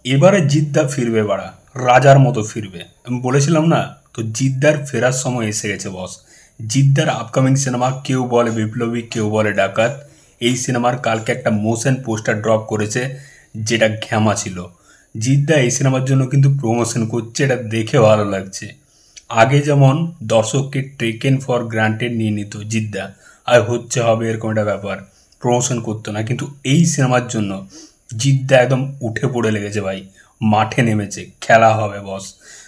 এবারে জিদ্দা ফিরবে বাড়া, রাজার মতো ফিরবে। আমি বলেছিলাম না? তো জিদ্দার ফেরার সময় এসে গেছে বস। জিদ্দার আপকামিং সিনেমা কেউ বলে বিপ্লবী, কেউ বলে ডাকাত। এই সিনেমার কালকে একটা মোশন পোস্টার ড্রপ করেছে, যেটা ঘ্যামা ছিল। জিদ্দা এই সিনেমার জন্য কিন্তু প্রমোশন করছে, এটা দেখে ভালো লাগছে। আগে যেমন দর্শককে টেকেন ফর গ্রান্টেড নিয়ে নিত জিদ্দা, আর হচ্ছে হবে এরকম একটা ব্যাপার, প্রমোশন করতো না। কিন্তু এই সিনেমার জন্য জিদ্দা একদম উঠে পড়ে লেগেছে ভাই, মাঠে নেমেছে, খেলা হবে বস।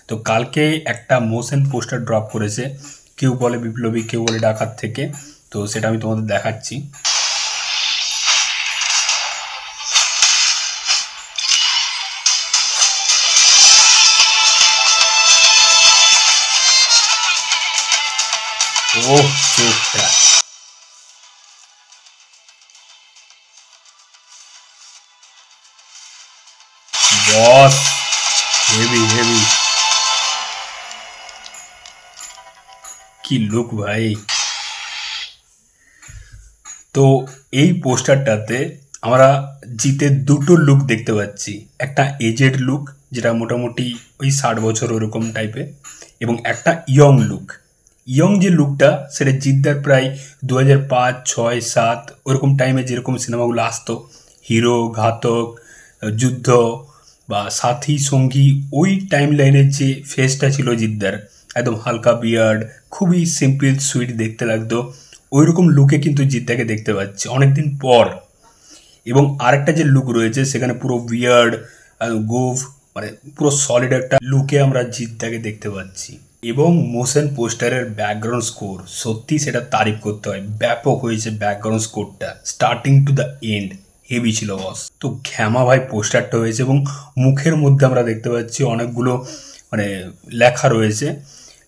তো কালকে একটা মোশন পোস্টার ড্রপ করেছে, কেউ বলে বিপ্লবী, কেউ বলে ডাকাত থেকে। তো সেটা আমি তোমাদের দেখাচ্ছি। ও চোখটা, বস হেভি হেভি, কি লুক ভাই। তো এই পোস্টারটাতে আমরা জিতের দুটো লুক দেখতে পাচ্ছি। একটা এজেড লুক, যেটা মোটামুটি ওই 60 বছর ওরকম টাইপের, এবং একটা ইয়ং লুক। ইয়ং যে লুকটা, সেটা জিদ্দার প্রায় 2005, 6, 7 ওরকম টাইমে যেরকম সিনেমাগুলো আসতো, হিরো, ঘাতক, যুদ্ধ বা সাথী সঙ্গী, ওই টাইম লাইনের যে ফেসটা ছিল জিদ্দার, একদম হালকা বিয়ার্ড, খুবই সিম্পল সুইট দেখতে লাগতো। ওই রকম লুকে কিন্তু জিদ্দাকে দেখতে পাচ্ছি অনেকদিন পর। এবং আরেকটা যে লুক রয়েছে, সেখানে পুরো বিয়ার্ড, গোভ, মানে পুরো সলিড একটা লুকে আমরা জিদ্দাকে দেখতে পাচ্ছি। এবং মোশন পোস্টারের ব্যাকগ্রাউন্ড স্কোর, সত্যি সেটা তারিফ করতে হয়, ব্যাপক হয়েছে ব্যাকগ্রাউন্ড স্কোরটা, starting to the end heavy ছিল বস। তো ঘ্যামা ভাই পোস্টারটা হয়েছে, এবং মুখের মধ্যে আমরা দেখতে পাচ্ছি অনেকগুলো মানে লেখা রয়েছে,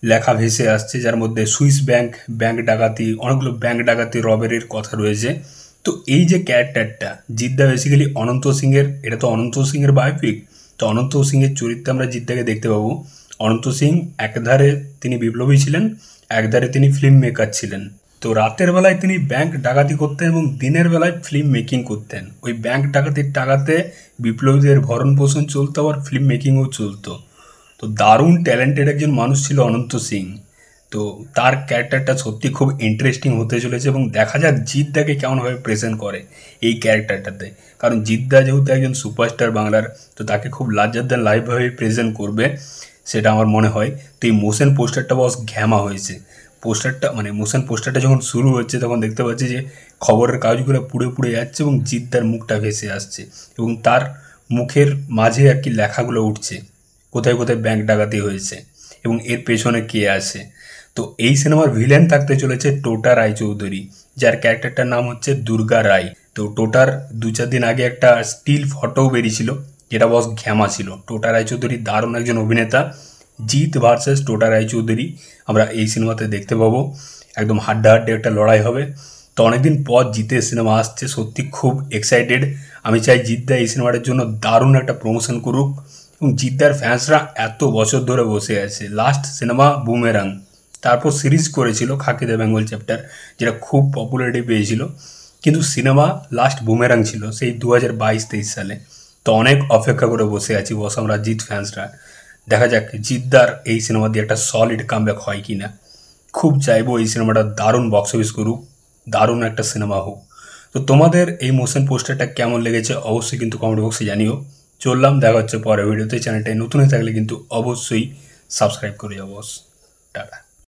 লেখা ভেসে আসছে, যার মধ্যে সুইস ব্যাংক, ব্যাংক ডাকাতি, অনেকগুলো ব্যাংক ডাকাতি রবারির কথা রয়েছে। তো এই যে ক্যারেক্টারটা জিদ্দা বেসিক্যালি অনন্ত সিংয়ের, এটা তো অনন্ত সিংয়ের বায়োপিক। তো অনন্ত সিংয়ের চরিত্রে আমরা জিদ্দাকে দেখতে পাবো। অনন্ত সিং একধারে তিনি বিপ্লবী ছিলেন, একধারে তিনি ফিল্ম মেকার ছিলেন। তো রাতের বেলায় তিনি ব্যাংক ডাকাতি করতেন এবং দিনের বেলায় ফিল্ম মেকিং করতেন। ওই ব্যাংক ডাকাতির টাকাতে বিপ্লবীদের ভরণ পোষণ চলতো, আবার ফিল্ম মেকিংও চলতো। তো দারুণ ট্যালেন্টেড একজন মানুষ ছিল অনন্ত সিং। তো তার ক্যারেক্টারটা সত্যি খুব ইন্টারেস্টিং হতে চলেছে, এবং দেখা যাক জিদ্দাকে কেমনভাবে প্রেজেন্ট করে এই ক্যারেক্টারটাতে। কারণ জিদ্দা যেহেতু একজন সুপারস্টার বাংলার, তো তাকে খুব লার্জার দ্যান লাইভভাবে প্রেজেন্ট করবে, সেটা আমার মনে হয়। তো এই মোশন পোস্টারটা বস ঘ্যামা হয়েছে। পোস্টারটা মানে মোশন পোস্টারটা যখন শুরু হচ্ছে, তখন দেখতে পাচ্ছি যে খবরের কাগজগুলো পুড়ে পুড়ে যাচ্ছে এবং জিদ্দার মুখটা ভেসে আসছে, এবং তার মুখের মাঝে আর কি লেখাগুলো উঠছে, কোথায় কোথায় ব্যাংক ডাকাতি হয়েছে এবং এর পেছনে কে আছে। তো এই সিনেমার ভিলেন থাকতে চলেছে টোটা রায়চৌধুরী, যার ক্যারেক্টারটার নাম হচ্ছে দুর্গা রায়। তো টোটার 2-4 দিন আগে একটা স্টিল ফটোও বেরিয়েছিল, যেটা বস ঘ্যামা ছিল। টোটা রায়চৌধুরী দারুণ একজন অভিনেতা। জিৎ ভার্সেস টোটা রায়চৌধুরী আমরা এই সিনেমাতে দেখতে পাবো, একদম হাড্ডাহাড্ডি একটা লড়াই হবে। তো অনেকদিন পর জিতের সিনেমা আসছে, সত্যি খুব এক্সাইটেড। আমি চাই জিদ্দা এই সিনেমাটার জন্য দারুণ একটা প্রমোশন করুক, এবং জিদ্দার ফ্যান্সরা এত বছর ধরে বসে আছে। লাস্ট সিনেমা বুমেরাং, তারপর সিরিজ করেছিল খাকি দ্য বেঙ্গল চ্যাপ্টার, যেটা খুব পপুলারিটি পেয়েছিল। কিন্তু সিনেমা লাস্ট বুমেরাং ছিল সেই 2022-23 সালে। তো অনেক অপেক্ষা করে বসে আছি বস আমরা জিৎ ফ্যান্সরা। দেখা যাক জিদ্দার এই সিনেমা দিয়ে একটা সলিড কামব্যাক হয় কি না। খুব চাইবো এই সিনেমাটা দারুণ বক্স অফিস করুক, দারুণ একটা সিনেমা হোক। তো তোমাদের এই মোশন পোস্টারটা কেমন লেগেছে অবশ্যই কিন্তু কমেন্ট বক্সে জানিও। চললাম, দেখা হচ্ছে পরের ভিডিওতে। চ্যানেলটায় নতুন হয়ে থাকলে কিন্তু অবশ্যই সাবস্ক্রাইব করে যাও বস। টাটা।